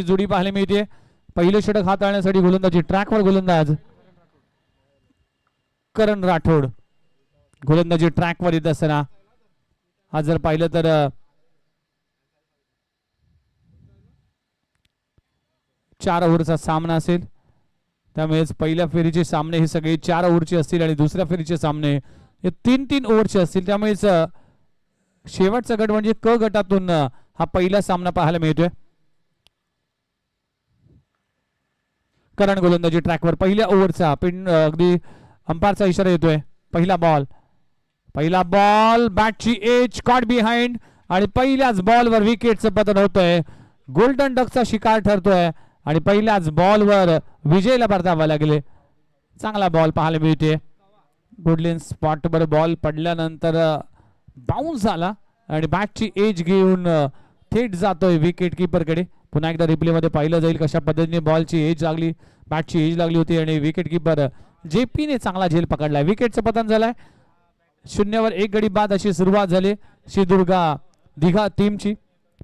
जोडी पाहायला मिळते. पहिले षटक हाताळण्यासाठी गोलंदाजी ट्रॅकवर गोलंदाज करण राठोड गोलंदाजी ट्रॅकवर येत असताना आज जर पाहिलं तर 4 ओव्हरचा सामना असेल. त्यामुळेच पहिल्या फेरीचे सामने हे सगळे 4 ओव्हरचे असतील आणि दुसऱ्या फेरीचे सामने हे 3-3 ओव्हरचे असतील. त्यामुळेच शेवटचा गट म्हणजे क गटातून हा पहिला सामना पाहायला मिळतोय. करण गोलंदाजी ट्रॅकवर पहिल्या ओव्हरचा अगदी अंपायरचा इशारा येतोय. पहिला बॉल बॅटची एज कॉट बिहाइंड आणि पहिल्याच बॉलवर विकेटचं पतन होतंय. गोल्डन डकचा शिकार ठरतोय आणि पहिल्याच बॉलवर विजयला परतावा लागले. चांगला बॉल पाहायला मिळते. गुडलिन स्पॉटवर बॉल पडल्यानंतर बाउन्स झाला आणि बॅटची एज घेऊन थेट जातोय विकेट किपरकडे. पुन्हा एकदा रिप्लेमध्ये पाहिलं जाईल कशा पद्धतीने बॉलची एज लागली, बॅटची एज लागली होती आणि विकेट किपर जेपीने चांगला झेल पकडलाय. विकेटचं पतन झालंय. 0 1 गडी बाद अशी सुरुवात झाली श्रीदुर्गा दिघा टीमची.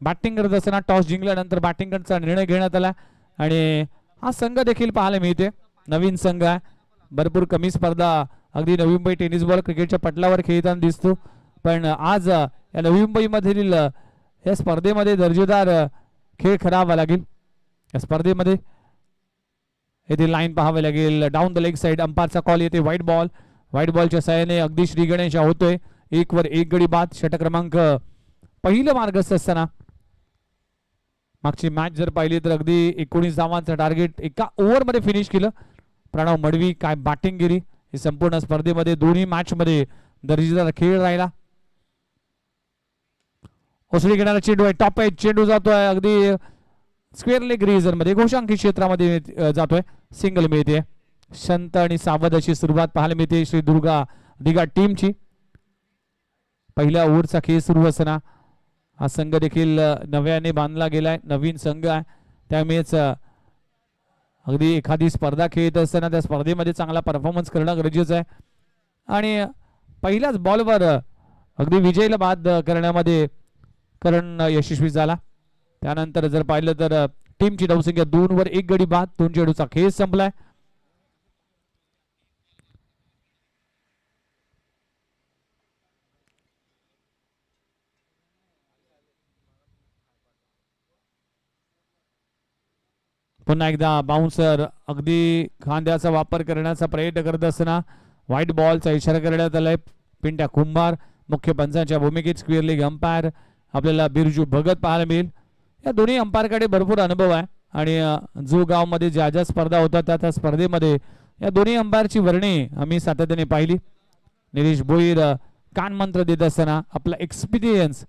बॅटिंग करत असताना टॉस जिंकल्यानंतर बॅटिंग करण्याचा निर्णय घेण्यात आला आणि हा संघ देखील पाहायला मिळते. नवीन संघ आहे. भरपूर कमी स्पर्धा अगदी नवी मुंबई टेनिस बॉल क्रिकेटच्या पटलावर खेळताना दिसतो. पण आज या नवी मुंबई मधील या स्पर्धेमध्ये दर्जेदार खेळ खेळावा लागेल. या स्पर्धेमध्ये येथे लाईन पाहावी लागेल. डाऊन द लेग साइड अंपायरचा कॉल येते. व्हाईट बॉलच्या साहाय्याने अगदी श्री गणेश होतोय. 1 वर 1 गडी बाद. षटक क्रमांक पहिलं मार्गस्थ असताना मागची मॅच जर पाहिली तर अगदी 19 धावांचं टार्गेट एका ओव्हरमध्ये फिनिश केलं. प्रणव मडवी काय बॅटिंगगिरी. ही संपूर्ण स्पर्धेमध्ये दोन्ही मॅच मध्ये दर्जेदार खेळ राहिला. ओसडी घेणारा चेंडू आहे. टॉप एज चेंडू जातोय अगदी स्क्वेअर लेग रिजन मध्ये घोषांकी क्षेत्रामध्ये जातोय. सिंगल मिळते. शांत आणि सावध अशी सुरुवात पाहायला मिळते श्री दुर्गा दिघा टीमची. पहिल्या ओव्हरचा खेळ सुरू असताना हा संघ देखील नव्याने बांधला गेलाय. नवीन संघ आहे. त्यामुळेच अगदी एखादी स्पर्धा खेळत असताना त्या स्पर्धेमध्ये चांगला परफॉर्मन्स करणं गरजेचं आहे. आणि पहिल्याच बॉलवर अगदी विजयला बाद करण्यामध्ये करण यशस्वी झाला. त्यानंतर जर पाहिलं तर टीमची धावसंख्या 2 वर 1 गडी बाद. 2 चेंडूचा खेळ संपलाय. पुन्हा एकदा बाउन्सर अगदी खांद्याचा वापर करण्याचा प्रयत्न करत असताना व्हाईट बॉलचा इशारा करण्यात आलाय. पिंट्या कुंभार मुख्य पंचांच्या भूमिकेत स्क्वेअर लेग अंपायर आपल्याला बिरजू भगत पाहायला मिळेल. या दोन्ही अंपायरकडे भरपूर अनुभव आहे आणि जो गावमध्ये ज्या ज्या स्पर्धा होतात त्या स्पर्धेमध्ये या दोन्ही अंपायरची वर्णी आम्ही सातत्याने पाहिली. निलेश भोईर कानमंत्र देत असताना आपला एक्सपिरियन्स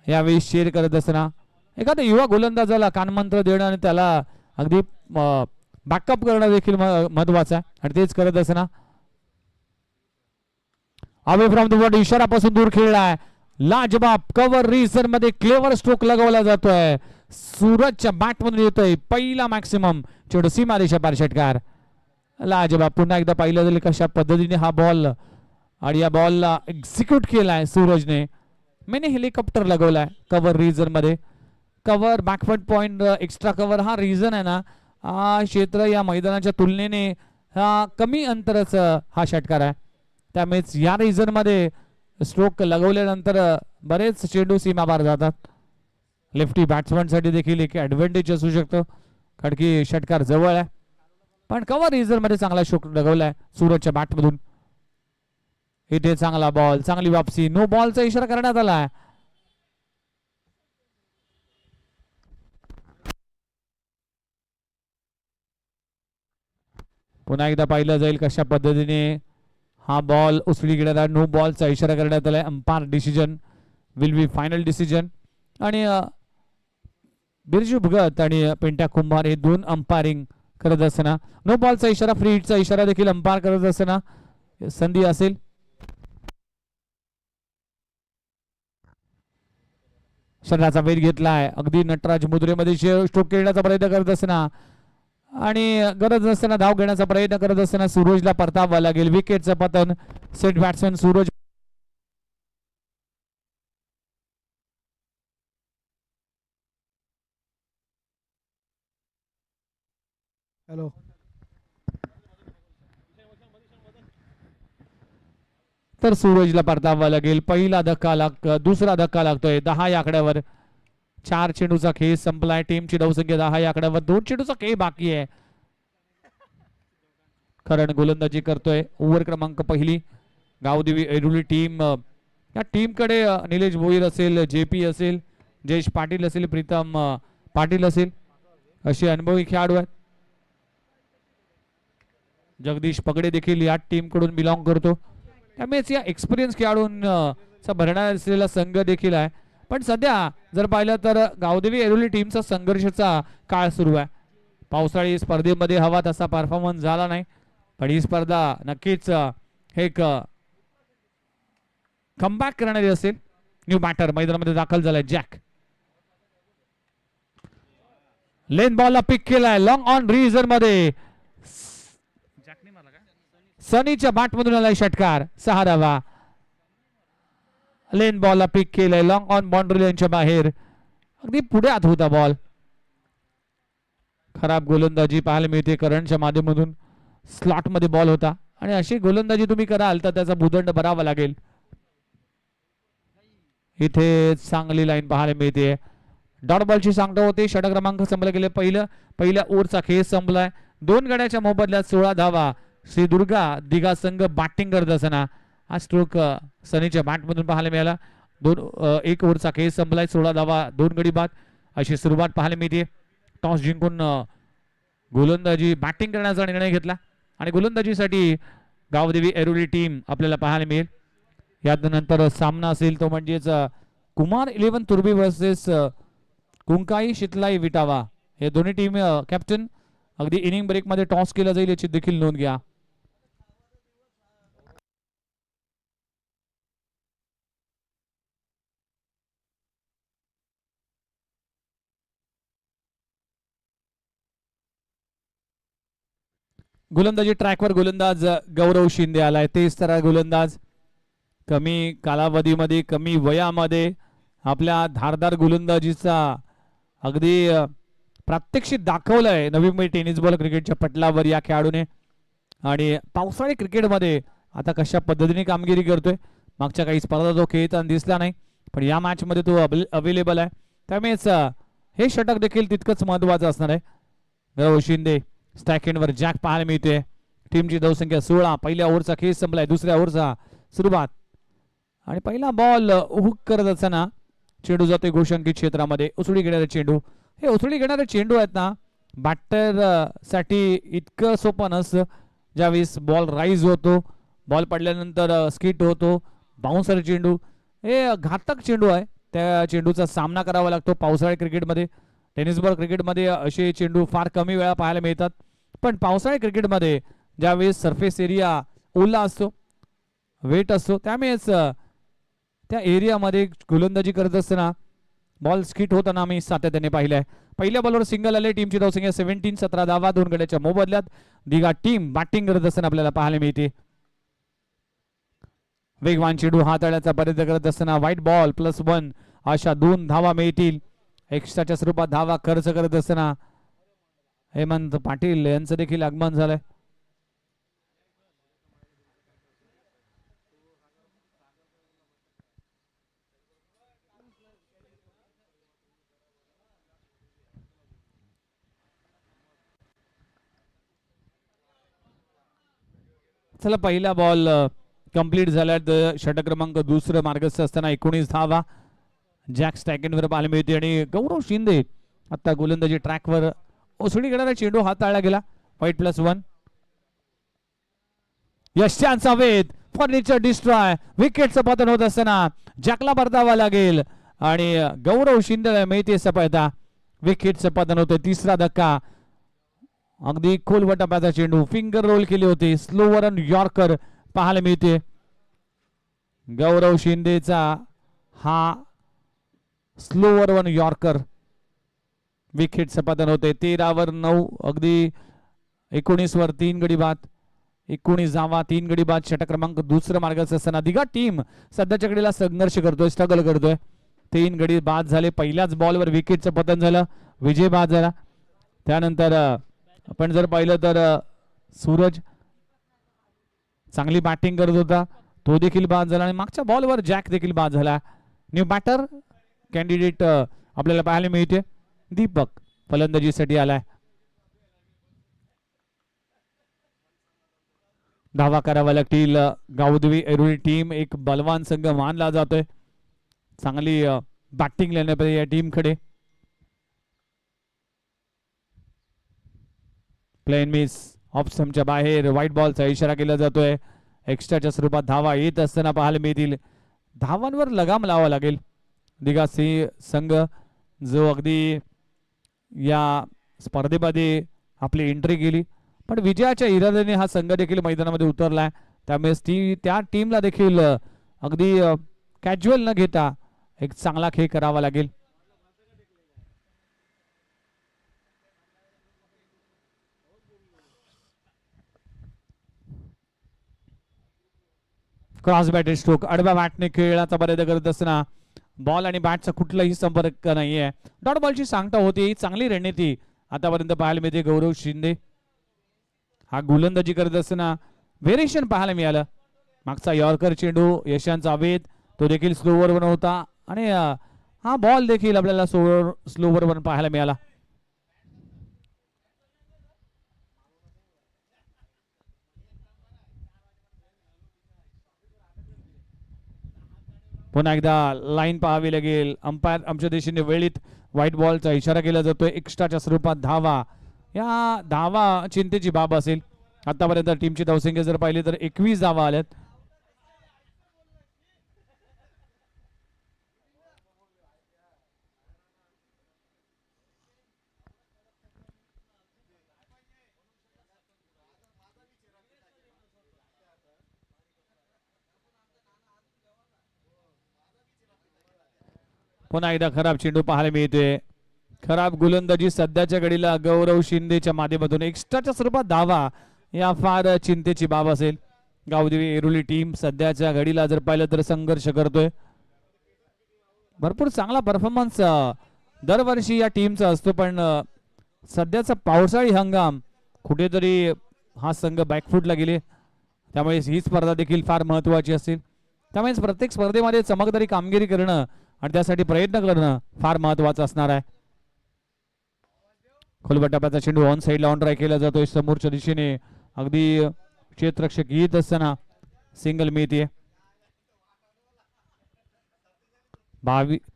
यावेळी शेअर करत असताना एखाद्या युवा गोलंदाजाला कानमंत्र देणं आणि त्याला अगदी बॅकअप करणं देखील महत्वाचं आहे आणि तेच करत असताना अवे फ्रॉम द बॉडी इशारापासून दूर खेळलाय. लाजबाब कव्हर रिझन मध्ये क्लेवर स्ट्रोक लगवला जातोय. सूरजच्या बॅट मधून येतोय पहिला मॅक्सिमम चेंडू सीमारेषा पार षटकार. लाजबाब. पुन्हा एकदा पाहिलं जाईल कशा पद्धतीने हा बॉल आणि या बॉलला एक्झिक्यूट केलाय सूरजने. मैंने हेलिकॉप्टर लगवलाय कव्हर रिझन मध्ये. Cover backward point extra cover हा रिझन आहे ना हा क्षेत्र या मैदानाच्या तुलनेने हा कमी अंतराचा हा षटकार आहे. त्यामुळेच या रिझन मध्ये स्ट्रोक लगवल्यानंतर बरेच चेंडू सीमापार जातात. लेफ्टी बॅट्समन साठी देखील एक ऍडव्हान्टेज असू शकतो कारण की षटकार जवळ आहे. पण कव्हर रिझन मध्ये चांगला स्ट्रोक लगवलाय सूरजच्या बॅट मधून. इथे चांगला बॉल चांगली वापसी. नो बॉलचा इशारा करण्यात आलाय. पुन्हा एकदा पाहिलं जाईल कशा पद्धतीने हा बॉल उसळी घेण्यात. नो बॉलचा इशारा करण्यात आलाय. Umpire decision will be final decision. आणि बिरजू भगत आणि पिंट्या कुंभार हे 2 अंपायरिंग करत असताना नो बॉलचा इशारा फ्री हिटचा इशारा देखील अंपायर करत असताना संधी असेल. शरीराचा वेध घेतलाय. अगदी नटराज मुद्रेमध्ये स्ट्रोक खेळण्याचा प्रयत्न करत असताना आणि गरज नसताना धाव घेण्याचा प्रयत्न करत असताना सूरजला परतावा लागेल. विकेटचं पतन. Set batsman Suraj hello. तर सूरजला परतावा लागेल. पहिला धक्का दुसरा धक्का लागतोय 10 या आकड्यावर. 4 चेंडूचा खेळ संपलाय. टीमची धावसंख्या 10 या आकड्यावर. 2 चेंडूचा खेळ बाकी आहे. करण गोलंदाजी करतोय. ओव्हर क्रमांक पहिली. गावदेवी ऐरोली टीम, या टीमकडे निलेश भोईर असेल, जेपी असेल, जयेश पाटील असेल, प्रीतम पाटील असेल, असे अनुभवी खेळाडू आहेत. जगदीश पगडे देखील या टीम कडून बिलॉंग करतो. त्यामुळेच या एक्सपिरियन्स खेळाडूंचा भरणार असलेला संघ देखील आहे. पण सध्या जर पाहिलं तर गावदेवी ऐरोली टीमचा संघर्षाचा काळ सुरू आहे. पावसाळी स्पर्धेमध्ये हवा तसा परफॉर्मन्स झाला नाही, पण ही स्पर्धा नक्कीच एक कमबॅक करणारी असेल. न्यू बॅटर मैदानामध्ये दाखल झालाय जॅक. लेन बॉलला पिक केलाय लॉंग ऑन रिझन मध्ये. सनीच्या बॅट मधून आलाय षटकार. 6 धावा. लेन बॉलला पिक केलाय लॉंग ऑन बाउंड्री लाईनच्या बाहेर. अगदी पुढे आत होता बॉल. खराब गोलंदाजी पाहायला मिळते करणच्या माध्यमातून. स्लॉट मध्ये बॉल होता आणि अशी गोलंदाजी तुम्ही कराल तर त्याचा भूदंड भरावा लागेल. इथे चांगली लाईन पाहायला मिळते. डॉट बॉलची सांगता होते. षटक क्रमांक संपला गेले. पहिल्या ओव्हरचा खेळ संपलाय. 2 गड्याच्या मोबदल्यात 16 धावा. श्री दुर्गा दिघा संघ बॅटिंग करत असताना हा स्ट्रोक सनीच्या बॅटमधून पाहायला मिळाला. 1 ओव्हरचा खेळ संपलाय. 16 धावा 2 गडी बाद अशी सुरुवात पाहायला मिळते. टॉस जिंकून गोलंदाजी बॅटिंग करण्याचा निर्णय घेतला आणि गोलंदाजीसाठी गावदेवी ऐरोली टीम आपल्याला पाहायला मिळेल. यानंतर सामना असेल तो म्हणजेच कुमार 11 तुर्बी वर्सेस कुंकाई शितलाई विटावा. हे दोन्ही टीम कॅप्टन अगदी इनिंग ब्रेक मध्ये टॉस केला जाईल याची देखील नोंद घ्या. गोलंदाजी ट्रॅकवर गोलंदाज गौरव शिंदे आलाय. 23 गोलंदाज. कमी कालावधीमध्ये कमी वयामध्ये आपल्या धारदार गोलंदाजीचा अगदी प्रात्यक्षिक दाखवलंय नवी मुंबई टेनिस बॉल क्रिकेटच्या पटलावर या खेळाडूने. आणि पावसाळी क्रिकेटमध्ये आता कशा पद्धतीने कामगिरी करतोय. मागच्या काही स्पर्धा तो खेळताना दिसला नाही, पण या मॅच मध्ये तो अवेलेबल आहे. त्यामुळेच हे षटक देखील तितकंच महत्वाचं असणार आहे. गौरव शिंदे स्ट्राईक एंडवर जॅक पाहायला मिळते. टीमची धावसंख्या 16. पहिल्या ओव्हरचा खेळ संपलाय. दुसऱ्या ओव्हरचा सुरुवात आणि पहिला बॉल हुक करत असताना चेंडू जातोय घोषंकी क्षेत्रामध्ये. उसळी घेणारे चेंडू, हे उसळी घेणारे चेंडू आहेत ना, बॅटर साठी इतकं सोपं नसतं. ज्यावेळेस बॉल राईज होतो, बॉल पडल्यानंतर स्किट होतो, बाउन्सर चेंडू, हे घातक चेंडू आहे. त्या चेंडूचा सामना करावा लागतो पावसाळी क्रिकेटमध्ये. टेनिस बॉल क्रिकेटमध्ये असे चेंडू फार कमी वेळा पाहायला मिळतात, पण पावसाळी क्रिकेटमध्ये ज्यावेळेस सरफेस एरिया ओला असतो, वेट असतो, त्यामुळेच त्या एरियामध्ये गोलंदाजी करत असताना बॉल स्किट होताना आम्ही सातत्याने पाहिलंय. पहिल्या बॉलवर सिंगल आले. टीमची धावसंख्या 17 धावा 2 गड्याच्या मोबदल्यात दिघा टीम बॅटिंग करत असताना आपल्याला पाहायला मिळते. वेगवान चेंडू हाताळ्याचा प्रयत्न करत असताना व्हाईट बॉल +1 अशा 2 धावा मिळतील. एक्स्ट्राच्या स्वरूपात धावा खर्च करत असताना हेमंत पाटील यांचं देखील आगमन झालंय. चला, पहिला बॉल कंप्लीट झाला. षटक क्रमांक दुसरं मार्गस्थ असताना 19 धावा जॅक स्टॅकेनवर पाहायला मिळते. आणि गौरव शिंदे आता गोलंदाजी ट्रॅकवर. उसळी घेणारा चेंडू हाताळला गेला. व्हाईट +1. यशांचा वेध, फर्निचर डिस्ट्रॉय, विकेटचं पतन होत असताना जॅकला परतावा लागेल आणि गौरव शिंदे मिळते सफलता. विकेटचं पतन होतं. तिसरा धक्का. अगदी खोलवर टप्प्याचा चेंडू, फिंगर रोल केले होते. स्लोवर अन यॉर्कर पाहायला मिळते. गौरव शिंदेचा हा स्लोवर वन यॉर्कर. विकेट संपादन होते. 13 9. अगदी 19 3 गडी बाद. 19 धावा 3 गडी बाद. षटक क्रमांक दुसरं मार्गाचं असताना दिघा टीम सध्याच्या घडीला संघर्ष करतोय, स्ट्रगल करतोय. 3 गडी बाद झाले. पहिल्याच बॉलवर विकेटचं पतन झालं. विजय बाद झाला. त्यानंतर आपण जर पाहिलं तर सूरज चांगली बॅटिंग करत होता, तो देखील बाद झाला आणि मागच्या बॉलवर जॅक देखील बाद झाला. न्यू बॅटर कॅन्डिडेट आपल्याला पाहायला मिळते. दीपक फलंदाजीसाठी आलाय. धावा करावा लागतील. गावदेवी ऐरोली टीम एक बलवान संघ मानला जातोय. चांगली बॅटिंग लेण्यापर्यंत या टीमकडे. प्लेन मिस ऑफ स्टंपच्या बाहेर व्हाईट बॉलचा इशारा केला जातोय. एक्स्ट्राच्या स्वरूपात धावा येत असताना पाहायला मिळतील. धावांवर लगाम लावावा लागेल दिघा सिंह संघ, जो अगदी या स्पर्धेमध्ये आपली एंट्री केली, पण विजयाच्या इराद्याने हा संघ देखील मैदानामध्ये उतरलाय. त्यामुळे त्या टीमला देखील अगदी कॅज्युअल न घेता एक चांगला खेळ करावा लागेल. क्रॉस बॅट स्ट्रोक आडव्या बॅटने खेळण्याचा प्रयत्न करत असताना बॉल आणि बॅटचा कुठलाही संपर्क नाहीये. डॉट बॉलची सांगता होती. चांगली रणनीती आतापर्यंत पाहायला मिळते. गौरव शिंदे हा गोलंदाजी करत असताना व्हेरिएशन पाहायला मिळालं. मागचा यॉर्कर चेंडू यशांचा वेध तो देखील स्लोवर वन होता आणि हा बॉल देखील आपल्याला स्लोवर वन पाहायला मिळाला. पुन्हा एकदा लाईन पाहावी लागेल. अंपायर आमच्या दिशेने वेळीत व्हाईट बॉलचा इशारा केला जातोय. एक्स्ट्राच्या स्वरूपात धावा, या धावा चिंतेची बाब असेल. आतापर्यंत टीमची धावसंख्या जर पाहिली तर 21 धावा आल्यात. पुन्हा एकदा खराब चेंडू पाहायला मिळतोय. खराब गोलंदाजी सध्याच्या घडीला गौरव शिंदेच्या माध्यमातून. एक्स्ट्राच्या स्वरूपात धावा, या फार चिंतेची बाब असेल. गावदेवी ऐरोली टीम सध्याच्या घडीला जर पाहिलं तर संघर्ष करतोय. भरपूर चांगला परफॉर्मन्स दरवर्षी या टीमचा असतो, पण सध्याचा पावसाळी हंगाम कुठेतरी हा संघ बॅकफूटला गेले. त्यामुळे ही स्पर्धा देखील फार महत्वाची असेल. त्यामुळे प्रत्येक स्पर्धेमध्ये चमकदारी कामगिरी करणं आणि त्यासाठी प्रयत्न करणं फार महत्वाचं असणार आहे. खोलगट टप्प्याचा चेंडू ऑन साइडला ऑन ट्राय केला जातोय. समोरच्या दिशेने अगदी क्षेत्ररक्षक येत असताना सिंगल मिळते.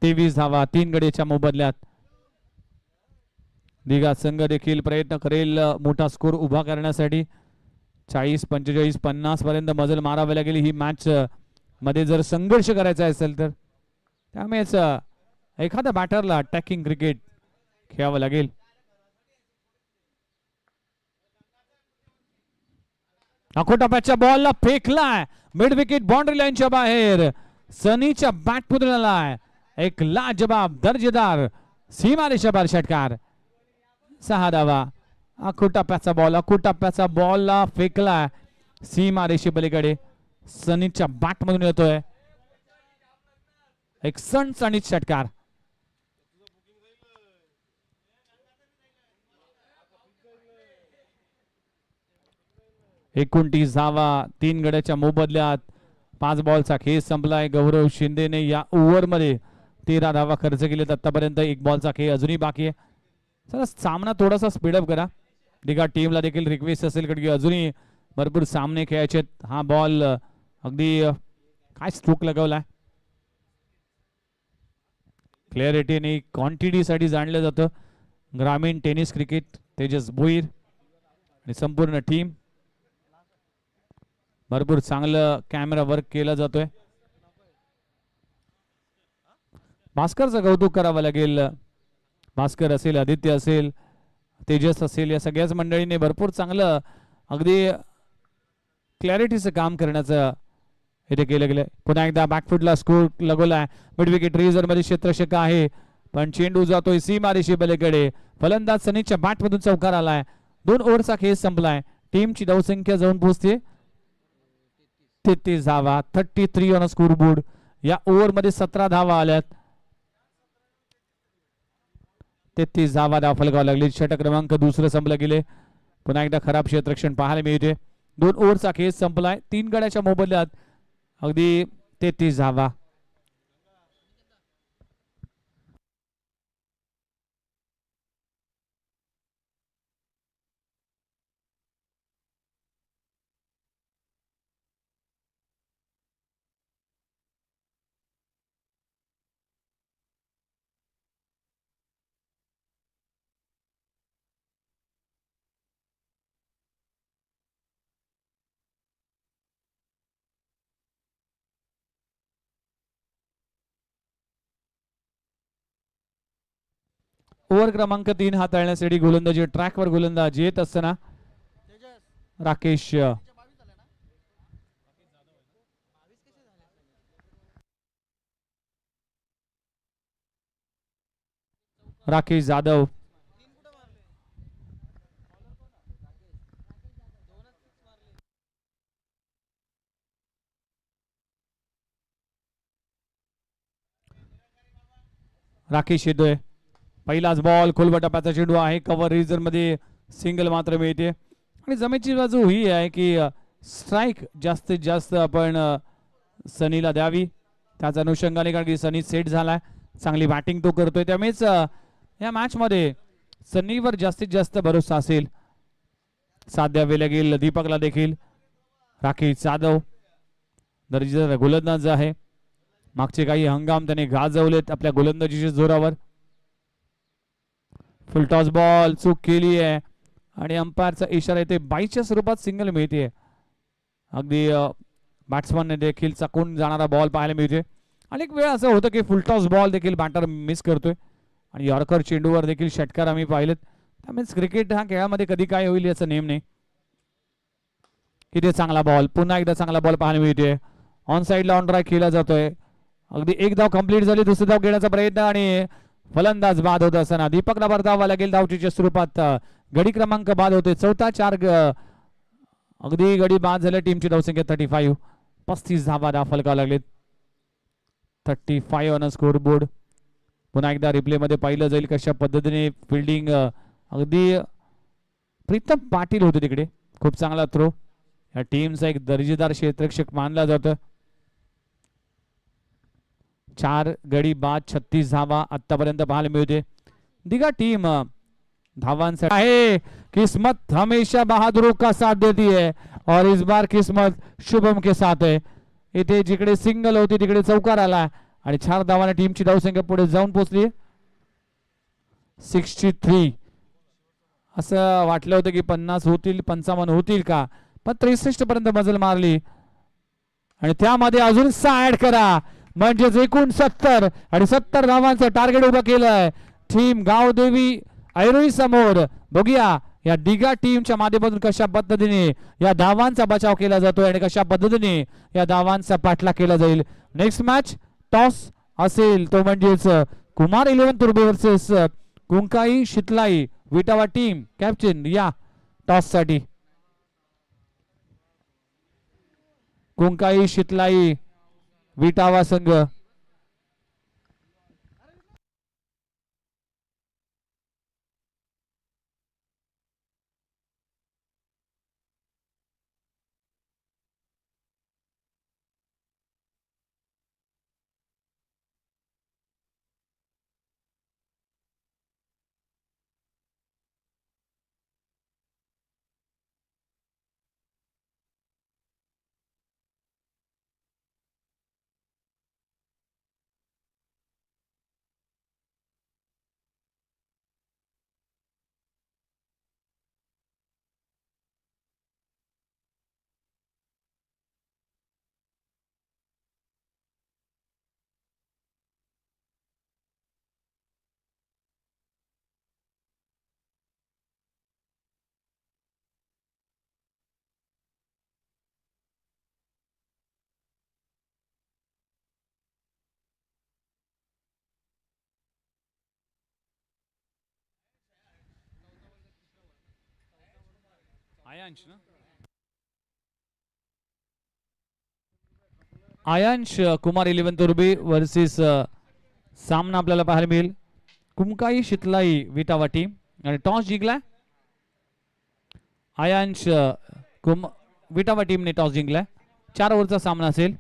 23 धावा 3 गडीच्या मोबदल्यात. दिघा संघ देखील प्रयत्न करेल मोठा स्कोर उभा करण्यासाठी. 40, 45, 50 पर्यंत मजल मारावी लागेल ही मॅच मध्ये जर संघर्ष करायचा असेल तर. त्यामुळेच एखाद्या बॅटरला अटॅकिंग क्रिकेट खेळावं लागेल. अकोटाप्याच्या बॉलला फेकलाय मिड विकेट बाउंड्री लाईनच्या बाहेर. सनीच्या बॅट मधून आलाय एक लाजवाब दर्जेदार सीमारेषा बाहेर षटकार. 6 धावा. अकोटाप्याचा बॉलला फेकलाय सीमारेषे पलीकडे. सनीच्या बॅट मधून येतोय एक सणसणीत षटकार. एकोणतीस धावा 3 गड्याच्या मोबदल्यात. 5 बॉलचा खेळ संपलाय. गौरव शिंदेने या ओव्हर मध्ये 13 धावा खर्च केलेत आतापर्यंत. 1 बॉलचा खेळ अजूनही बाकी आहे. चला सामना थोडासा स्पीडअप करा. दिघा टीमला देखील रिक्वेस्ट असेल कारण की अजूनही भरपूर सामने खेळायचे. हा बॉल अगदी काय स्ट्रोक लगावलाय. क्लॅरिटी आणि क्वांटिटी साठी जाणलं जातं ग्रामीण टेनिस क्रिकेट. तेजस भोईर आणि संपूर्ण टीम भरपूर चांगलं कॅमेरा वर्क केला जातोय. भास्करचं कौतुक करावं लागेल. भास्कर असेल, आदित्य असेल, तेजस असेल, या सगळ्याच मंडळीने भरपूर चांगलं अगदी क्लॅरिटीचं काम करण्याचं इथे केलं गेलं. पुन्हा एकदा बॅकफुटला स्कोर लगवलाय. मिड विकेट रेझर मध्ये क्षेत्ररक्षक आहे, पण चेंडू जातोय सीमारेषे पलीकडे. फलंदाज सनीच्या बॅट मधून चौकार आलाय. 2 ओव्हरचा खेळ संपलाय. टीमची धावसंख्या जाऊन पोहोचते 33 धावा. 33 ऑन स्कोर बोर्ड. या ओव्हर मध्ये 17 धावा आल्यात. 33 धावा फलकावा लागली. षटक क्रमांक 2 संपला गेले. पुन्हा एकदा खराब क्षेत्ररक्षण पाहायला मिळते. 2 ओव्हरचा खेळ संपलाय. 3 गड्याच्या मोबदल्यात अगदी 33 धावा. ओव्हर क्रमांक 3 हाताळण्यासाठी गोलंदाजी ट्रॅकवर गोलंदाज येत असताना राकेश जाधव राकेश येतोय. पहिलाच बॉल खोलवर टप्प्याचा चेंडू आहे. कव्हर रिजर मध्ये सिंगल मात्र मिळते आणि जमेची बाजू ही आहे की स्ट्राईक जास्तीत जास्त आपण सनीला द्यावी. त्याच्या अनुषंगाने कारण की सनी सेट झालाय, चांगली बॅटिंग तो करतोय, त्यामुळेच या मॅच मध्ये सनीवर जास्तीत जास्त भरोसा असेल. साथ द्यावे लागेल दीपकला देखील. राकेश जाधव दर्जेदार गोलंदाज आहे. मागचे काही हंगाम त्याने गाजवलेत आपल्या गोलंदाजीच्या जोरावर. फुलटॉस बॉल चूक केली आहे आणि अंपायरचा इशारा येते. 22च्या स्वरूपात सिंगल मिळते. अगदी बॅट्समन देखील चकून जाणारा बॉल पाहायला मिळते. अनेक वेळा असं होतं की फुलटॉस बॉल देखील बॅटर मिस करतोय आणि यॉर्कर चेंडूवर देखील षटकार आम्ही पाहिलेत. त्यामुळे क्रिकेट हा खेळामध्ये कधी काय होईल याचा नेम नाही. किती चांगला बॉल, पुन्हा एकदा चांगला बॉल पाहायला मिळतोय. ऑन साइडला ऑन ड्राईव्ह केला जातोय. अगदी एक धाव कंप्लीट झाली, दुसरी धाव घेण्याचा प्रयत्न आणि फलंदाज बाद होत असताना दीपकला परतावा लागेल धावचीच्या स्वरूपात. गडी क्रमांक बाद होते. चौथा 4 अगदी गडी बाद झाले. टीमची धावसंख्या 35. 35 धावा फलकावा लागलेत. 35 ऑन स्कोर बोर्ड. पुन्हा एकदा रिप्ले मध्ये पाहिलं जाईल कशा पद्धतीने फिल्डिंग अगदी प्रीतम पाटील होते तिकडे. खूप चांगला थ्रो. या टीमचा एक दर्जेदार क्षेत्ररक्षक मानला जातो. 4 गडी बाद 36 धावा आतापर्यंत पाहायला मिळते. दिघा टीम धावांसाठी आहे. किस्मत हमेशा बहादुरों का साथ देती है और इस बार किस्मत शुभम के साथ है. इथे जिकडे सिंगल होती तिकडे चौकार आला आणि 4 धावांना टीमची धावसंख्या पुढे जाऊन पोहोचली 63. असं वाटलं होतं की 50 होतील 55 होतील का, पण 63 पर्यंत मजल मारली आणि त्यामध्ये अजून 6 ऍड करा म्हणजेच एकूण 70 आणि 70 धावांचं टार्गेट उभं केलंय टीम गावदेवी ऐरोली समोर. बघूया या दिघा टीमच्या माध्यमातून कशा पद्धतीने या धावांचा बचाव केला जातोय आणि कशा पद्धतीने या धावांचा पाठलाग केला जाईल. नेक्स्ट मॅच टॉस असेल तो म्हणजेच कुमार 11 तुर्बे versus Kunkai Shitlai Vitawa team. Captain या टॉस साठी कुंकाई शितलाई विटावा संघ. आयांश कुमार 11 तुर्बे वर्सेस सामना आपल्याला पाहायला मिळेल कुंकाई शितलाई विटावा टीम आणि टॉस जिंकला आयांश विटावा टीमने टॉस जिंकलाय. 4 ओव्हरचा सामना असेल.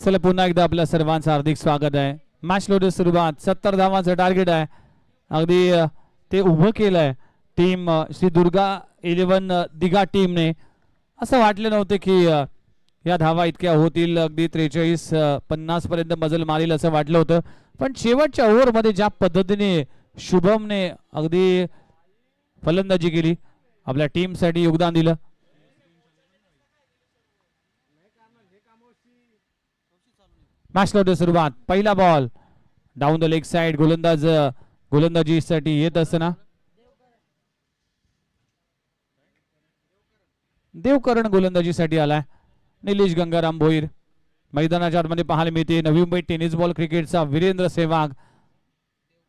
चला पुन्हा एकदा आपल्या सर्वांचं हार्दिक स्वागत आहे. मॅच लोड सुरुवात. 70 धावांचं टार्गेट आहे. अगदी ते उभं केलंय टीम श्री दुर्गा 11 दिघा टीमने. असं वाटलं नव्हतं की या धावा इतक्या होतील. अगदी 43-50 पर्यंत मजल मारील असं वाटलं होतं. पण शेवटच्या ओव्हरमध्ये ज्या पद्धतीने शुभमने अगदी फलंदाजी केली, आपल्या टीमसाठी योगदान दिलं. मॅच लोड सुरुवात. पहिला ball down the leg side. गोलंदाजीसाठी येत असताना देवकरण गोलंदाजीसाठी आलाय. निलेश गंगाराम भोईर मैदानाच्या आतमध्ये पाहायला मिळते. नवी मुंबई टेनिस बॉल क्रिकेटचा वीरेंद्र सेहवाग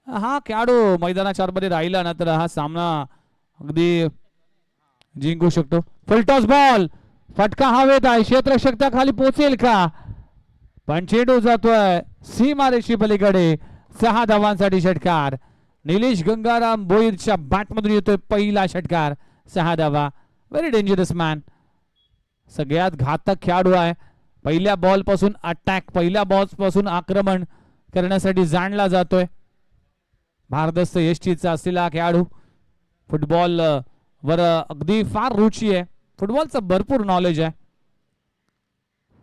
हा खेळाडू मैदानाच्या आतमध्ये राहिला ना तर हा सामना अगदी जिंकू शकतो. Full toss ball. फटका हवेत आहे. क्षेत्ररक्षक त्या खाली पोहोचेल का? पण चेंडू जातोय सीमारेषी पलीकडे. 6 धावांसाठी षटकार. निलेश गंगाराम भोईरच्या बॅटमधून येतोय पहिला षटकार. 6 धावा. Very dangerous man. सगळ्यात घातक खेळाडू आहे. पहिल्या बॉल पासून अटॅक, पहिल्या बॉल पासून आक्रमण करण्यासाठी जाणला जातोय. भारदस्त यष्टीचा असलेला खेळाडू. फुटबॉल वर अगदी फार रुची आहे. फुटबॉलचं भरपूर नॉलेज आहे.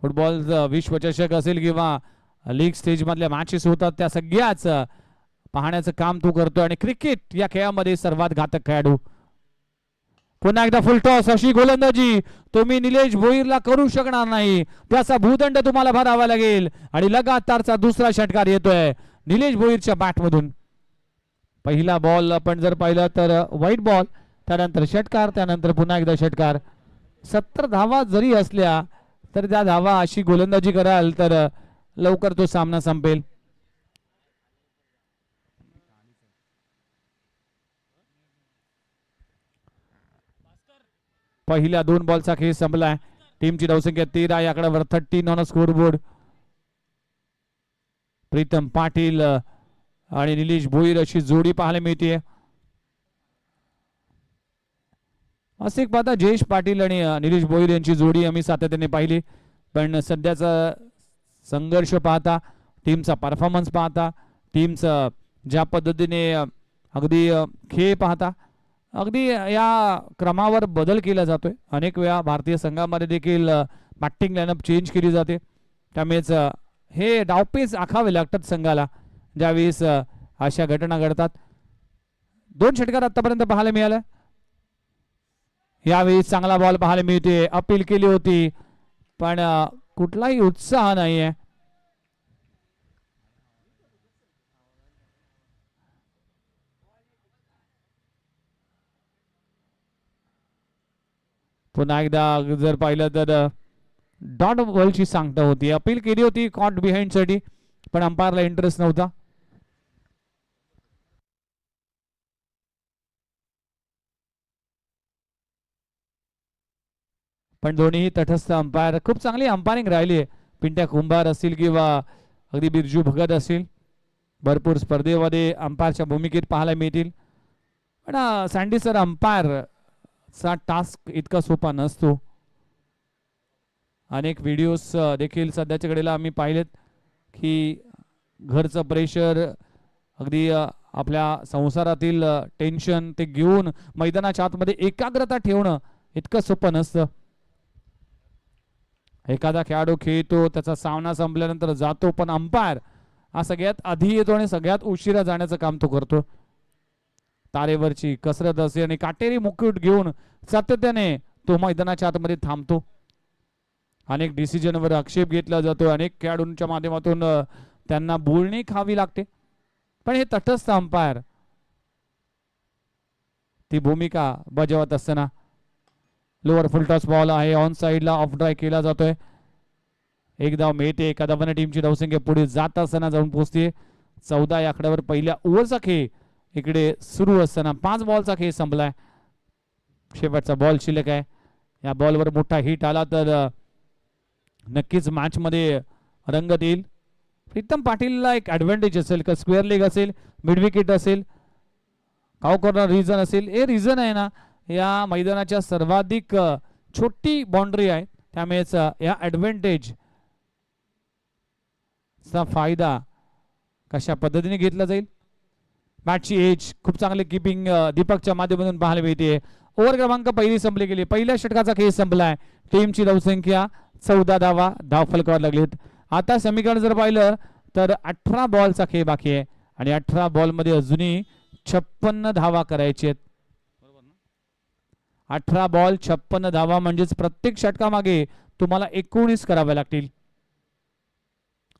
फुटबॉल विश्वचषक असेल किंवा लीग स्टेज मधल्या मॅचेस होतात त्या सगळ्याच पाहण्याचं काम तो करतोय. आणि क्रिकेट या खेळामध्ये सर्वात घातक खेळाडू. पुन्हा एकदा फुल टॉस. अशी गोलंदाजी तुम्ही निलेश भोईरला करू शकणार नाही. त्याचा भूदंड तुम्हाला भरावा लागेल. आणि लगातारचा दुसरा षटकार येतोय निलेश भोईरच्या बॅटमधून. पहिला बॉल आपण जर पाहिलं तर व्हाईट बॉल, त्यानंतर षटकार, त्यानंतर पुन्हा एकदा षटकार. 70 धावा जरी असल्या तर त्या धावा अशी गोलंदाजी कराल तर लवकर तो सामना संपेल. पहिल्या 2 बॉलचा खेळ संपलाय. टीमची धावसंख्या 13 या आकड्यावर 13 ऑन स्कोरबोर्ड. प्रीतम पाटील आणि निलेश भोईर अशी जोडी पाहायला मिळते. असे पाहता जयेश पाटील आणि निलेश भोईर यांची जोडी आम्ही सातत्याने पाहिली. पण सध्याचा संघर्ष पाहता, टीमचा परफॉर्मन्स पाहता, टीमचा ज्या पद्धतीने अगदी खेळ पाहता, अगदी या क्रमावर बदल केला जातोय. अनेक वेळा भारतीय संघामध्ये देखील बॅटिंग लाईनअप चेंज केली जाते. त्यामुळेच हे डावपेच आखावे लागतात संघाला ज्यावेळेस अशा घटना घडतात. 2 षटकार आतापर्यंत पाहायला मिळाले. यावेळी चांगला बॉल पाहायला मिळते. अपील केली होती पण कुठलाही उत्साह नाहीये. पुन्हा एकदा जर पाहिलं तर डॉट बॉलची सांगता होती, अपील केली होती कॉट बिहाइंड साठी, पण अंपायरला इंटरेस्ट नव्हता. पण दोन्ही तटस्थ अंपायर, खूप चांगली अंपायरिंग राहिली आहे. पिंट्या कुंभार असतील किंवा अगदी बिरजू भगत असतील, भरपूर स्पर्धेमध्ये अंपायरच्या भूमिकेत पाहायला मिळतील. पण सँडी सर, अंपायरचा टास्क इतका सोपा नसतो. अनेक व्हिडिओज देखील सध्याच्या घडीला आम्ही पाहिलेत की घरचं प्रेशर, अगदी आपल्या संसारातील टेन्शन ते घेऊन मैदानाच्या आतमध्ये एकाग्रता ठेवणं इतकं सोपं नसतं. एखादा खेळाडू खेळतो, त्याचा सामना संपल्यानंतर जातो, पण अंपायर हा सगळ्यात आधी येतो आणि सगळ्यात उशिरा जाण्याचं काम तो करतो. तारेवरची कसरत असे आणि काटेरी मुकुट घेऊन सातत्याने तो मैदानाच्या आतमध्ये थांबतो. अनेक डिसिजनवर आक्षेप घेतला जातो, अनेक खेळाडूंच्या माध्यमातून त्यांना बोलणी खावी लागते. पण हे तटस्थ अंपायर ती भूमिका बजावत असताना लोअर फुल टॉस बॉल आहे, ऑन साइडला ऑफ ड्राय केला जातोय. एक धाव मिळते. कदम टीमची धावसंख्या पुढे जात असताना जाऊन पोहोचते 14 या आकड्यावर. पहिल्या ओव्हरचा खेळ इकडे सुरू असताना 5 बॉलचा खेळ संपलाय. शेवटचा बॉल शिल्लक आहे. या बॉलवर मोठा हिट आला तर नक्कीच मॅच मध्ये रंगत येईल. प्रीतम पाटीलला एक ऍडव्हान्टेज असेल का, स्क्वेअर लेग असेल, मिड विकेट असेल, काव कॉर्नर रिजन असेल. हे रिजन आहे ना, या मैदानाच्या सर्वाधिक छोटी बाउंड्री आहे, त्यामुळेच या ऍडव्हान्टेज चा फायदा कशा पद्धतीने घेतला जाईल. मॅचची एज खूप चांगली कीपिंग दीपकच्या माध्यमातून पाहायला मिळते. ओव्हर क्रमांक पहिली संपली गेली. पहिल्या षटकाचा खेळ संपलाय. टीमची धावसंख्या 14 धावा धाव फलकावर लागलीत. आता समीकरण जर पाहिलं तर 18 बॉलचा खेळ बाकी आहे आणि 18 बॉल मध्ये अजूनही 56 धावा करायची आहेत. 18 बॉल 56 धावा म्हणजेच प्रत्येक षटकामागे तुम्हाला 19 कराव्या लागतील.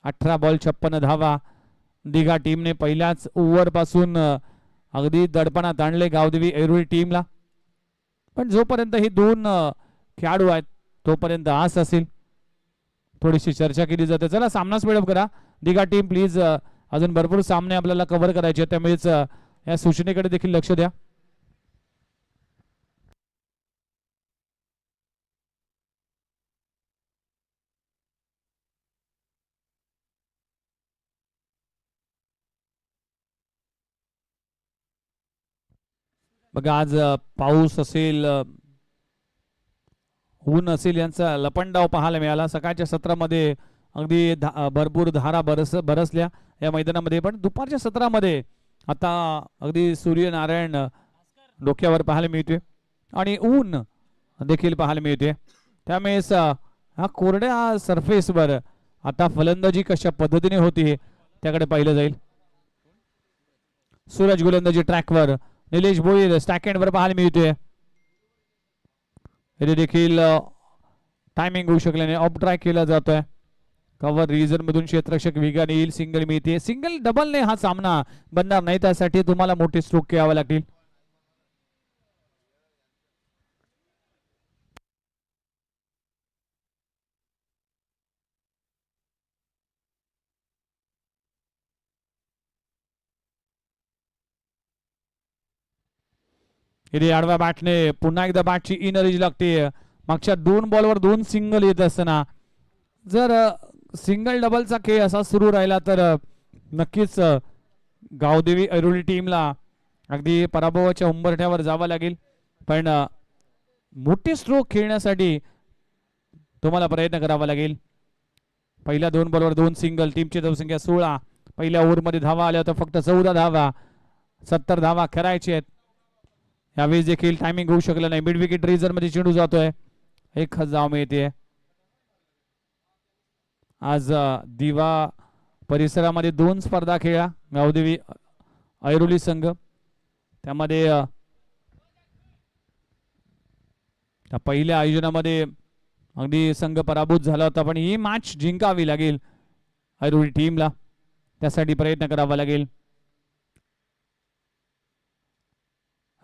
18 बॉल 56 धावा दिघा टीमने पहिल्याच ओव्हर पासून अगदी दडपणात आणले गावदेवी ऐरोली टीमला. पण जोपर्यंत हे दोन खेळाडू आहेत तोपर्यंत आस असेल. थोडीशी चर्चा केली जाते. चला सामना स्पीडअप करा दिघा टीम प्लीज. अजून भरपूर सामने आपल्याला कव्हर करायचे, त्यामुळेच या सूचनेकडे देखील लक्ष द्या. बघा आज पाऊस असेल, ऊन असेल, यांचा लपंडाव पाहायला मिळाला. सकाळच्या सत्रामध्ये अगदी भरपूर धारा बरसल्या या मैदानामध्ये, पण दुपारच्या सत्रामध्ये आता अगदी सूर्यनारायण डोक्यावर पाहायला मिळतोय आणि ऊन देखील पाहायला मिळते. त्यामुळेच हा कोरड्या सरफेसवर आता फलंदाजी कशा पद्धतीने होती त्याकडे पाहिलं जाईल. सूरज गोलंदाजी ट्रॅकवर, निलेश भोईर स्टॅक एंडवर पाहायला मिळतोय. इथे देखील टायमिंग होऊ शकल्याने ऑफ ट्राय केला जातोय. कव्हर रिजन मधून क्षेत्ररक्षक वेगाने येईल. सिंगल मिळते. सिंगल डबलने हा सामना बनणार नाही, त्यासाठी तुम्हाला मोठे स्ट्रोक घ्यावे लागतील. इथे आडव्या बॅटने पुन्हा एकदा बॅटची इनरेज लागते. मागच्या 2 बॉलवर 2 सिंगल येत असताना जर सिंगल डबलचा खेळ असा सुरू राहिला तर नक्कीच गावदेवी ऐरोली टीमला अगदी पराभवाच्या उंबरठ्यावर जावं लागेल. पण मोठे स्ट्रोक खेळण्यासाठी तुम्हाला प्रयत्न करावा लागेल. पहिल्या 2 बॉलवर 2 सिंगल. टीमची धावसंख्या 16. पहिल्या ओव्हरमध्ये धावा आल्या तर फक्त 14 धावा. 70 धावा करायचे आहेत. यावेळी देखील टायमिंग होऊ शकलं नाही. मिड विकेट रिझर्व मध्ये चेंडू जातोय. 1 धाव मिळते. आज दिवा परिसरामध्ये 2 स्पर्धा खेळल्या गावदेवी ऐरोली संघ. त्यामध्ये पहिल्या आयोजनामध्ये अगदी संघ पराभूत झाला होता, पण ही मॅच जिंकावी लागेल ऐरोली टीमला. त्यासाठी प्रयत्न करावा लागेल.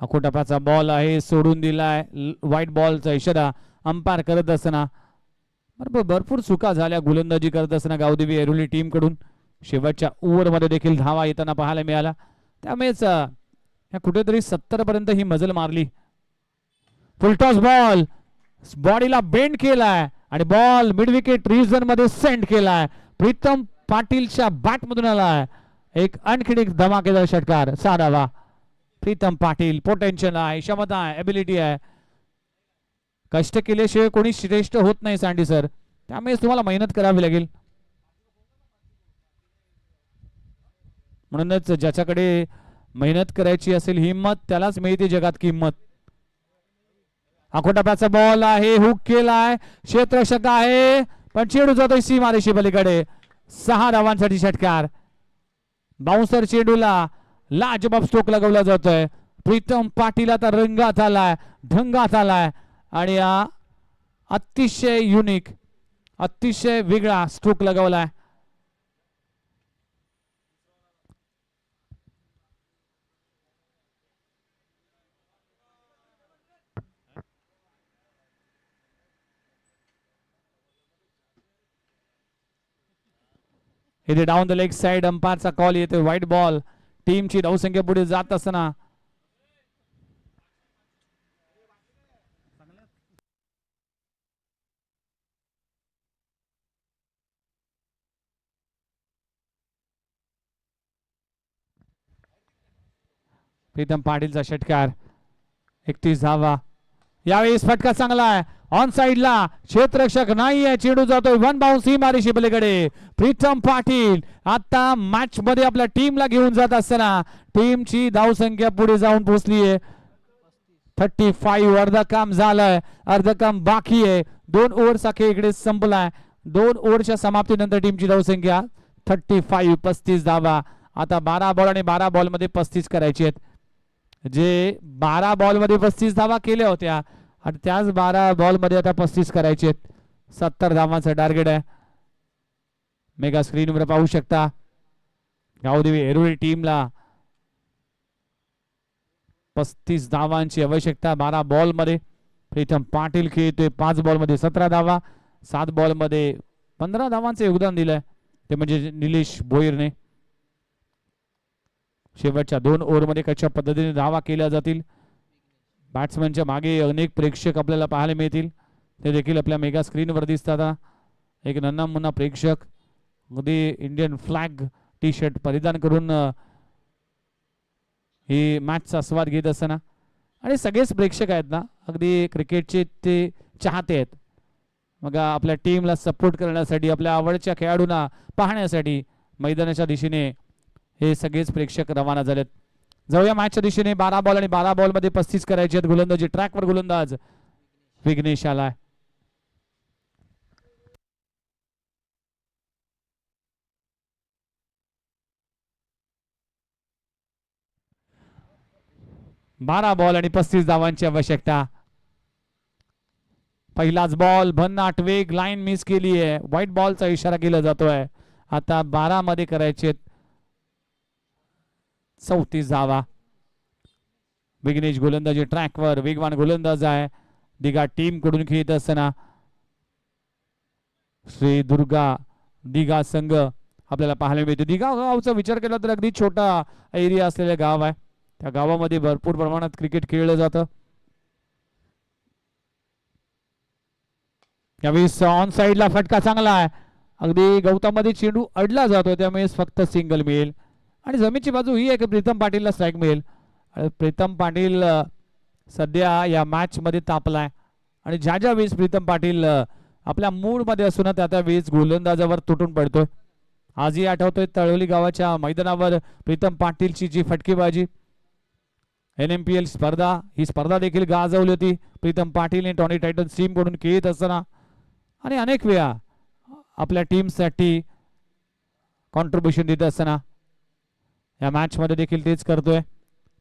अकोटापाचा बॉल आहे, सोडून दिलाय. व्हाईट बॉलचा इशारा अंपायर करत असताना भरपूर चुका झाल्या गोलंदाजी करत असताना गावदेवी ऐरोली टीम कडून. शेवटच्या ओव्हरमध्ये देखील धावा येताना पाहायला मिळाला. त्यामुळेच कुठेतरी 70 पर्यंत ही मजल मारली. फुलटॉस बॉल बॉडीला बेंड केलाय आणि बॉल मिड विकेट रिजन मध्ये सेंड केलाय. प्रीतम पाटीलच्या बॅट मधून आलाय एक आणखी एक धमाकेदार षटकार. 6 धावा. प्रीतम पाटील पोटेन्शियल आहे, क्षमता आहे, एबिलिटी आहे. कष्ट केल्याशिवाय कोणी श्रेष्ठ होत नाही सँडी सर, त्यामुळे तुम्हाला मेहनत करावी लागेल. म्हणूनच ज्याच्याकडे मेहनत करायची असेल हिम्मत त्यालाच मिळते जगात किंमत. अकोटाप्याचा बॉल आहे, हुक केलाय, क्षेत्ररक्षक आहे पण चेंडू जातोय सीमारेषे पलीकडे. 6 धावांसाठी षटकार. बाउन्सर चेंडूला लाजबाब स्ट्रोक लगावला जातोय. प्रीतम पाटील आता रंगात आलाय, ढंगात आलाय आणि अतिशय युनिक अतिशय वेगळा स्ट्रोक लगावलाय. इथे डाऊन द लेग साइड अंपायरचा कॉल येतोय. White ball. टीमची धावसंख्या पुढे जात असताना प्रीतम पाटीलचा षटकार. 31 धावा. यावेळेस फटका चांगला आहे ऑन साइडला. क्षेत्ररक्षक नाहीये, चेंडू जातोय वन बाउन्स सीमारेषे पलीकडे. प्रीतम पाटील आता मॅच मध्ये आपल्या टीमला घेऊन जात असताना टीमची धावसंख्या पुढे जाऊन पोहोचलीये 35. अर्ध काम झालंय, अर्ध काम बाकी आहे. 2 ओव्हरचा खेळ इकडे संपलाय. 2 ओव्हरच्या समाप्तीनंतर टीमची धावसंख्या 35. 35 धावा. आता 12 बॉल आणि 12 बॉल मध्ये 35 करायची आहेत. जे 12 बॉल मध्ये 35 धावा केल्या होत्या आणि त्याच 12 बॉल मध्ये आता 35 करायचे आहेत. 70 धावांचं टार्गेट आहे. मेगा स्क्रीनवर पाहू शकता गावदेवी ऐरोली टीमला 35 धावांची आवश्यकता 12 बॉल मध्ये. प्रीतम पाटील खेळतोय 5 बॉल मध्ये 17 धावा. 7 बॉल मध्ये 15 धावांचे योगदान दिलंय ते म्हणजे निलेश भोईरने. शेवटच्या 2 ओव्हरमध्ये कशा पद्धतीने धावा केल्या जातील. बॅट्समनच्या मागे अनेक प्रेक्षक आपल्याला पाहायला मिळतील, ते देखील आपल्या मेगा स्क्रीनवर दिसतात. एक नन्ना मुन्ना प्रेक्षक मध्ये इंडियन फ्लॅग टी शर्ट परिधान करून ही मॅचचा स्वाद घेत असताना आणि सगळेच प्रेक्षक आहेत ना अगदी क्रिकेटचे ते चाहते आहेत. मग आपल्या टीमला सपोर्ट करण्यासाठी आपल्या आवडच्या खेळाडूंना पाहण्यासाठी मैदानाच्या दिशेने हे सगळेच प्रेक्षक रवाना झालेत. जाऊया मॅचच्या दिशेने. 12 बॉल आणि 12 बॉल मध्ये 35 करायचे आहेत. गोलंदाजी ट्रॅकवर गोलंदाज विघ्नेश आलाय. बारा बॉल आणि 35 धावांची आवश्यकता. पहिलाच बॉल भन्नाट वेग, लाईन मिस केली आहे. व्हाईट बॉलचा इशारा केला जातोय. आता 12 मध्ये करायचे 34 धावा. विघ्नेश गोलंदाजी ट्रॅकवर, वेगवान गोलंदाज आहे. दिघा टीम कडून खेळत असताना श्री दुर्गा दिघा संघ आपल्याला पाहायला मिळतो. दिघा गावचा विचार केला तर अगदी छोटा एरिया असलेले गाव आहे. त्या गावामध्ये भरपूर प्रमाणात क्रिकेट खेळलं जातं. यावेळी ऑन साइडला फटका चांगला आहे. अगदी गवतामध्ये चेंडू अडला जातो त्यामुळे फक्त सिंगल मिळेल आणि जमीनची बाजू ही आहे की प्रीतम पाटीलला स्ट्राईक मिळेल. प्रीतम पाटील सध्या या मॅच मध्ये तापलाय आणि ज्या वेळेस प्रीतम पाटील आपल्या मूड मध्ये असून त्या वेळेस गोलंदाजावर तुटून पडतोय. आजही आठवतोय तळवली गावाच्या मैदानावर प्रीतम पाटीलची जी फटकेबाजी, NMPL स्पर्धा, ही स्पर्धा देखील गाजवली होती प्रीतम पाटीलने टॉनी टायटन्स टीम कडून खेळत असताना आणि अनेक वेळा आपल्या टीमसाठी कॉन्ट्रीब्युशन देत असताना या मॅच मध्ये देखील तेच करतोय.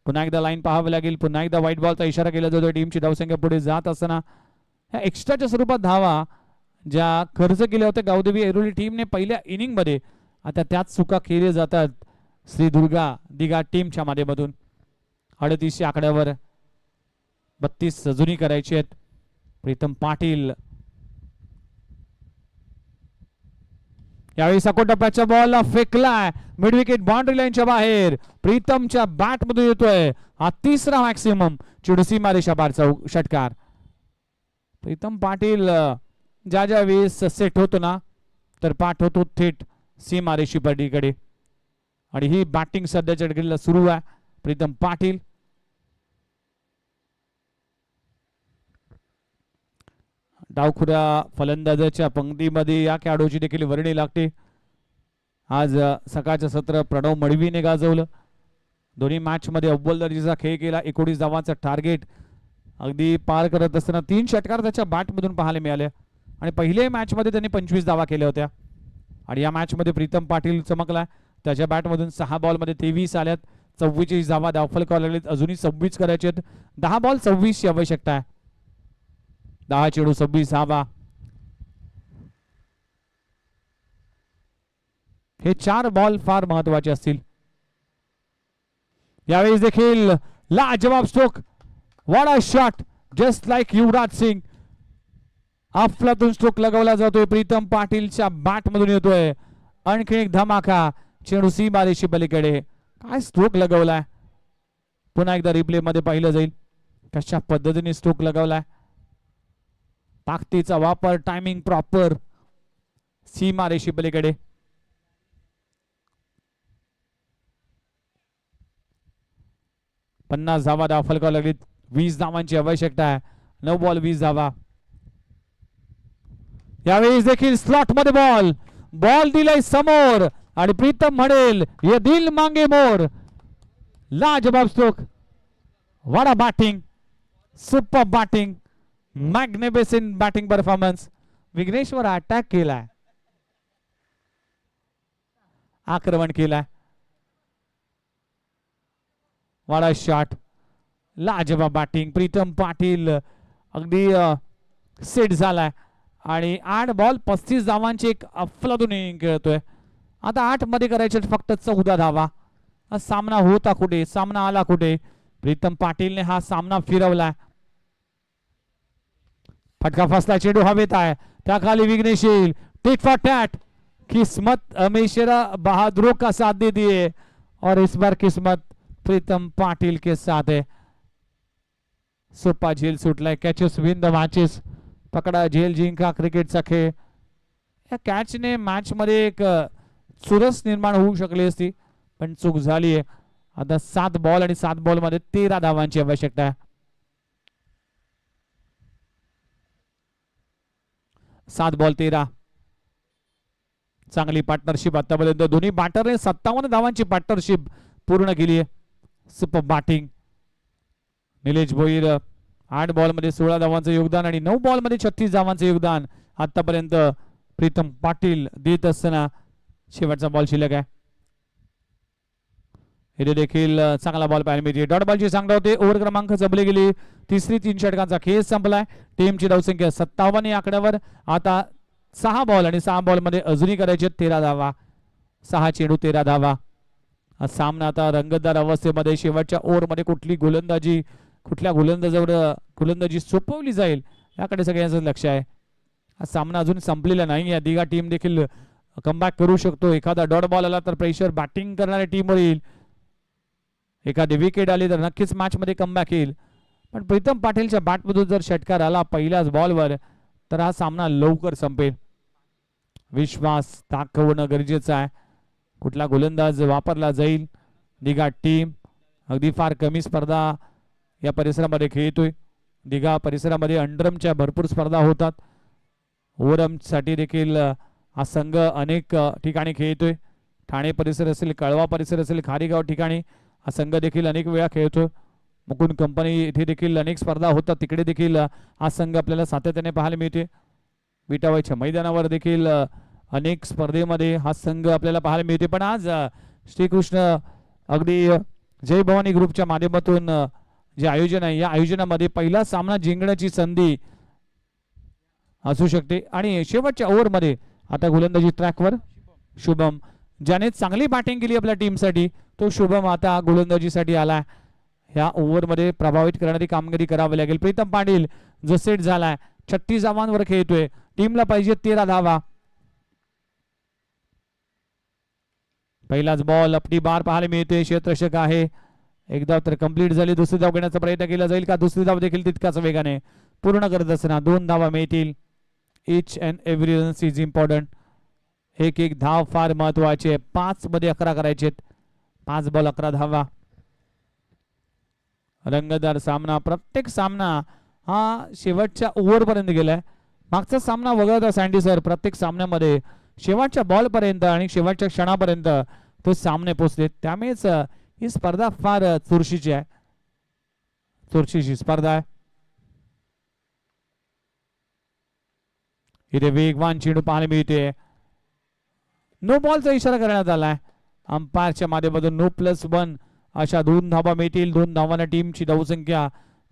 पुन्हा एकदा लाईन पाहावी लागेल. पुन्हा एकदा व्हाईट बॉलचा इशारा केला जातो. टीमची धावसंख्या पुढे जात असताना ह्या एक्स्ट्राच्या स्वरूपात धावा ज्या खर्च केल्या होत्या गावदेवी ऐरोली टीमने पहिल्या इनिंग मध्ये, आता त्याच चुका केल्या जातात श्री दुर्गा दिघा टीमच्या माध्यमातून. 38 आकड्यावर 32 अजूनही करायचे आहेत. प्रीतम पाटील यावेळी सकोटप्प्याच्या बॉल फेकलाय मिड विकेट बाउंड्री लाईनच्या बाहेर. प्रीतमच्या बॅट मधून येतोय हा तिसरा मॅक्सिमम चेंडू सीमारेषा पारचा षटकार. प्रीतम पाटील ज्या ज्या वेळेस सेट होतो ना तर पाठ होतो थेट सीमारेषी पलीकडे आणि ही बॅटिंग सध्याच्या घडीला सुरू आहे. प्रीतम पाटील डावखुऱ्या फलंदाजाच्या पंक्तीमध्ये या खेळाडूची देखील वर्णी लागते. आज सकाळचं सत्र प्रणव मडवीने गाजवलं. दोन्ही मॅच मध्ये अव्वल दर्जाचा खेळ केला. 19 धावांचा टार्गेट अगदी पार करत असताना 3 षटकार त्याच्या बॅट मधून पाहायला मिळाले आणि पहिल्या मॅच मध्ये त्यांनी 25 धावा केल्या होत्या आणि या मॅच मध्ये प्रीतम पाटील चमकला. त्याच्या बॅट मधून 6 बॉल मध्ये 23 आल्यात. 44 धावा धावफलक लागलेत. अजूनही 26 करायचे आहेत. 10 बॉल 26 ची आवश्यकता आहे. 10 चेंडू 26 धावा. हे 4 बॉल फार महत्वाचे असतील. यावेळी देखील लाजवाब stroke. What a shot just like Yuvraj Singh. अफलातून स्ट्रोक लगावला जातोय. प्रीतम पाटीलच्या बॅट मधून येतोय. आणखी एक धमाका चेंडू सीमारेषी पलीकडे. काय स्ट्रोक लगावलाय. पुन्हा एकदा रिप्ले मध्ये पाहिलं जाईल कशा पद्धतीने स्ट्रोक लगावलाय. ताकदीचा वापर टायमिंग प्रॉपर सीमारेषी पलीकडे. पन्नास धावा धावफलकावर लागलीत. 20 धावांची आवश्यकता आहे. 9 बॉल 20 धावा. यावेळी देखील स्लॉट मध्ये बॉल दिलाय समोर आणि प्रीतम म्हणेल ये दिल मांगे मोर. लाजवाब stroke. What a batting. Super batting. Magnificent batting performance. Vighneshwar attack केलाय. आक्रमण केलाय. What a shot. लाजवाब बॅटिंग. प्रीतम पाटील अगदी सेट झालाय आणि 8 बॉल 35 धावांची एक अफलातून इनिंग खेळतोय. आता 8 मध्ये करायचे फक्त 14 धावा. सामना होता कुठे. सामना आला कुठे. प्रीतम पाटीलने हा सामना फिरवलाय. फटका फसला. चेंडू हवेत आहे. त्या खाली विघ्नेश येईल. Tit for tat. किस्मत हमेशा बहादुरों का साथ देती है और इस बार किस्मत प्रीतम पाटील के साथ है. सोपा झेल सुटलाय. Catches win the matches. पकडा झेल जिंका क्रिकेटचा खेळ. या कॅचने मॅच मध्ये एक चुरस निर्माण होऊ शकली असती पण चूक झाली आहे. आता 7 बॉल आणि 7 बॉल मध्ये 13 धावांची आवश्यकता आहे. 7 बॉल 13. चांगली पार्टनरशिप आतापर्यंत दोन्ही बॅटरने 57 धावांची पार्टनरशिप पूर्ण केली आहे. Super batting. Nilesh Bhoir 8 ball मध्ये 16 धावांचं योगदान आणि 9 बॉल मध्ये 36 धावांचं योगदान आतापर्यंत प्रीतम पाटील देत असताना शेवटचा बॉल शिल्लक आहे. इथे देखील चांगला बॉल पाहायला मिळते. डॉट बॉलची सांगता होते. ओव्हर क्रमांक जपली गेली. तिसरी 3 षटकांचा खेळ संपलाय. टीमची धावसंख्या 57 या आकड्यावर. आता 6 बॉल आणि 6 बॉल मध्ये अजूनही करायचे 13 धावा. 6 चेंडू 13 धावा. हा सामना आता रंगतदार अवस्थेमध्ये. शेवटच्या ओव्हर मध्ये कुठल्या गोलंदाजी सोपवली जाईल याकडे सगळ्यांचं लक्ष आहे. हा सामना अजून संपलेला नाही. या दिघा टीम देखील कमबॅक करू शकतो. एखादा डॉट बॉल आला तर प्रेशर बॅटिंग करणाऱ्या टीमवर येईल. एखादी विकेट आली तर नक्कीच मॅच मध्ये कमबॅक येईल. पण प्रीतम पाटीलच्या बॅटमधून जर षटकार आला पहिल्याच बॉलवर तर हा सामना लवकर संपेल. विश्वास दाखवणं गरजेचं आहे. कुठला गोलंदाज वापरला जाईल. दिघा टीम अगदी फार कमी स्पर्धा या परिसरामध्ये खेळतोय. दिघा परिसरामध्ये अंडरमच्या भरपूर स्पर्धा होतात. ओव्हरआर्म साठी देखील हा संघ अनेक ठिकाणी खेळतोय. ठाणे परिसर असेल, कळवा परिसर असेल, खारीगाव ठिकाणी हा संघ देखील अनेक वेळा खेळतो. मुकुंद कंपनी इथे देखील अनेक स्पर्धा होतात. तिकडे देखील हा संघ आपल्याला सातत्याने पाहायला मिळते. विटावाईच्या मैदानावर देखील अनेक स्पर्धेमध्ये हा संघ आपल्याला पाहायला मिळते. पण आज श्रीकृष्ण अगदी जय भवानी ग्रुपच्या माध्यमातून जे आयोजन आहे या आयोजनामध्ये पहिला सामना जिंकण्याची संधी असू शकते. आणि शेवटच्या ओव्हर मध्ये आता गोलंदाजी ट्रॅकवर शुभम, ज्याने चांगली बॅटिंग केली आपल्या टीमसाठी, तो शुभम आता गोलंदाजीसाठी आला. ह्या ओव्हरमध्ये प्रभावित करणारी कामगिरी करावी लागेल. प्रीतम पाटील जो सेट झालाय 36 धावांवर खेळतोय. टीमला पाहिजे 13 धावा. पहिलाच बॉल अपनी बार पाहायला मिळते. क्षेत्ररक्षक आहे. एकदा तर कंप्लीट झाली. दुसरी धाव घेण्याचा प्रयत्न केला जाईल का? दुसरी धाव देखील तितकाच वेगाने पूर्ण करत असताना 2 धावा मिळतील. Each and every run is important. एक एक धाव फार महत्वाची आहे. 5 मध्ये 11 करायचे. 5 बॉल 11 धावा. रंगतदार सामना. प्रत्येक सामना हा शेवटच्या ओव्हर पर्यंत गेलाय. मागचा सामना वगळता सँडी सर प्रत्येक सामन्यामध्ये शेवटच्या बॉल पर्यंत आणि शेवटच्या क्षणापर्यंत तो सामने पोहोचले. त्यामुळेच ही स्पर्धा फार चुरशीची आहे. चुरशीची स्पर्धा आहे. इथे वेगवान चेंडू पाहायला मिळते. नो बॉलचा इशारा करण्यात आलाय अंपायरच्या माध्यमातून. नो +1 अशा 2 धावा मिळतील. 2 धावांना टीमची धावसंख्या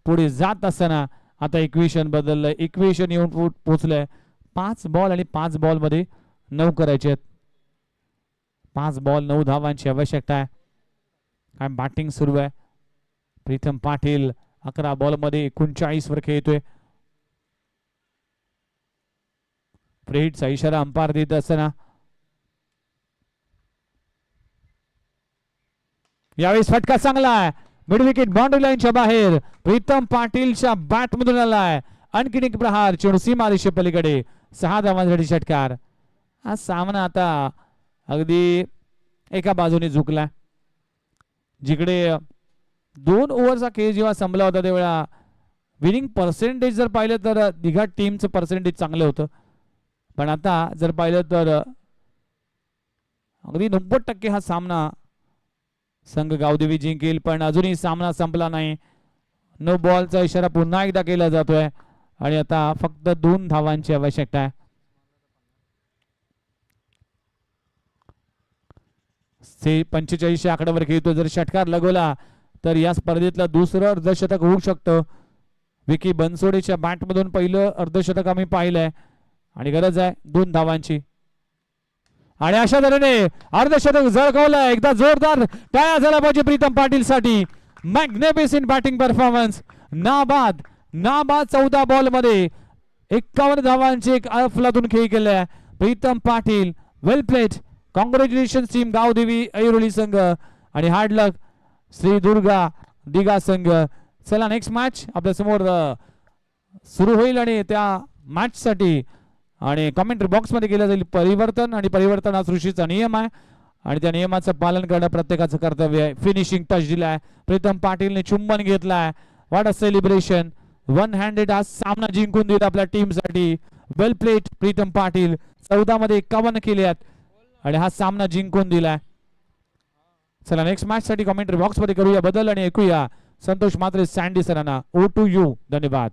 पुढे जात असताना आता इक्वेशन बदललंय. इक्वेशन येऊन पोहोचलंय. 5 बॉल आणि 5 बॉल मध्ये 9 करायचे आहेत. 5 बॉल 9 धावांची आवश्यकता आहे. काय बॅटिंग सुरू आहे. प्रीतम पाटील 11 बॉल मध्ये 39 वर खेळतोय. फ्रेडचा इशारा अंपायर देत असताना यावेळेस फटका चांगला आहे. मिड विकेट बाउंड्री लाईनच्या बाहेर प्रीतम पाटीलच्या बॅट मधून आलाय. आणखीन एक प्रहार. चेंडू सीमा रेषे पलीकडे. 6 धावांसाठी षटकार. हा सामना आता अगदी एका बाजूने झुकला. जिकडे 2 ओव्हरचा खेळ जेव्हा संपला होता त्यावेळा विनिंग पर्सेंटेज जर पाहिलं तर दिघा टीमचं पर्सेंटेज चांगलं होतं. पण आता जर पाहिलं तर अगदी 90% हा सामना संघ गावदेवी जिंकेल. पण अजूनही सामना संपला नाही. नो बॉलचा इशारा पुन्हा एकदा केला जातोय आणि आता फक्त 2 धावांची आवश्यकता आहे. 45 आकड्यावर खेळतो. जर षटकार लगवला तर या स्पर्धेतलं दुसरं अर्धशतक होऊ शकतं. विकी बनसोडेच्या बॅट मधून पहिलं अर्धशतक आम्ही पाहिलंय आणि गरज आहे 2 धावांची. आणि अशा तऱ्हेने अर्धशतक झळकवलं. एकदा जोरदार टाळ्या झाला पाहिजे प्रीतम पाटील साठी. Magnificent batting performance. नाबाद 14 बॉल मध्ये 51 धावांची एक अफलातून खेळ केलाय Pritam Patil. Well played. Congratulation team Gavdevi Airoli संघ आणि हार्ड लक श्री दुर्गा दिघा संघ. चला नेक्स्ट मॅच आपल्या समोर सुरू होईल आणि त्या मॅच साठी आणि कमेंट्री बॉक्स मध्ये केलं जाईल परिवर्तन. आणि परिवर्तन हा सृष्टीचा नियम आहे आणि त्या नियमाचं पालन करणं प्रत्येकाचं कर्तव्य आहे. फिनिशिंग टच दिलाय प्रीतम पाटीलने. चुंबन घेतलाय. What a celebration. 1 हँडेड हा सामना जिंकून दिला आपल्या टीम साठी. वेल प्लेड प्रीतम पाटील. 14 मध्ये 51 केल्यात आणि हा सामना जिंकून दिलाय. चला नेक्स्ट मॅच साठी कमेंट्री बॉक्स मध्ये करूया बदल आणि ऐकूया संतोष मात्रे सँडी सरांना. Over to you. धन्यवाद.